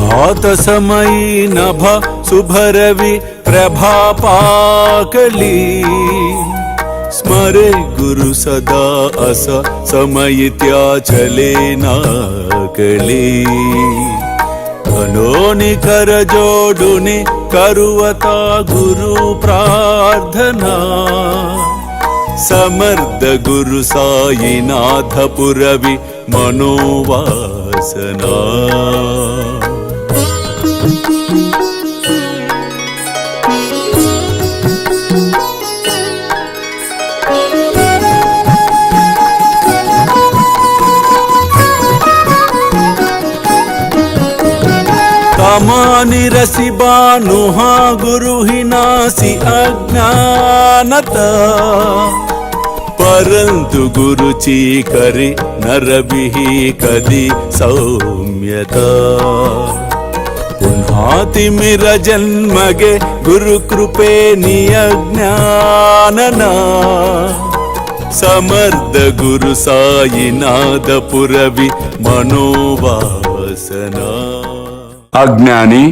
भात समयी नभ शुभरवि प्रभापाकली स्मरे गुरु सदा अस समयित्या चले नाकली धनोनि कर जोडुनि करुवता गुरु प्रार्थना समर्थ गुरु साईनाथ पुरवि मनोवासना तमानि रसि बानुहा गुरुहिनासि अज्ञानता परंतु गुरुची करी नरबिहि कदी सौम्यता पुन्हा तिमिर जन्मगे गुरु कृपे नियज्ञानना समर्थ गुरु साईनाथ पुरवि मनोवासना అజ్ఞాని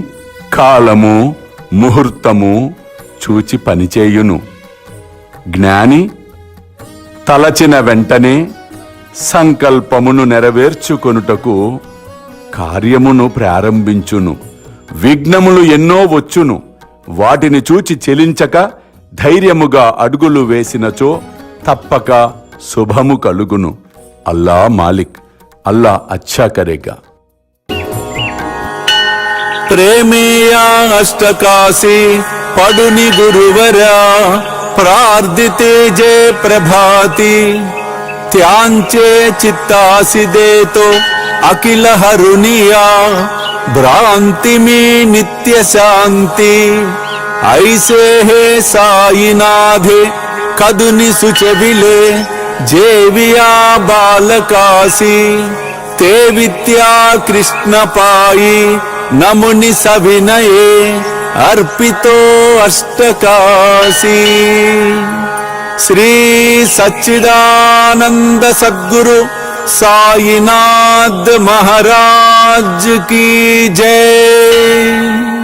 కాలము ముహూర్తము చూచి పనిచేయును. జ్ఞాని తలచిన వెంటనే సంకల్పమును నెరవేర్చుకొనుటకు కార్యమును ప్రారంభించును. విఘ్నములు ఎన్నో వచ్చును, వాటిని చూచి చెలించక ధైర్యముగా అడుగులు వేసినచో తప్పక శుభము కలుగును. అల్లా మాలిక్, అల్లా అచ్చా కరేగా. प्रेमिया अष्टकाशी पडुनि गुरुवरा प्रार्थिते जय प्रभाती त्यांचे चित्तासी देतो अखिल हरुनिया भ्रांति में नित्य शांति ऐसे है साईनाथे कदुनि सुचविले जेविया बालकाशी ते विद्या कृष्ण पाई नमुनि सविनये अर्पितो अष्टकाशी श्री सच्चिदानंद सद्गुरु साईनाथ महाराज की जय।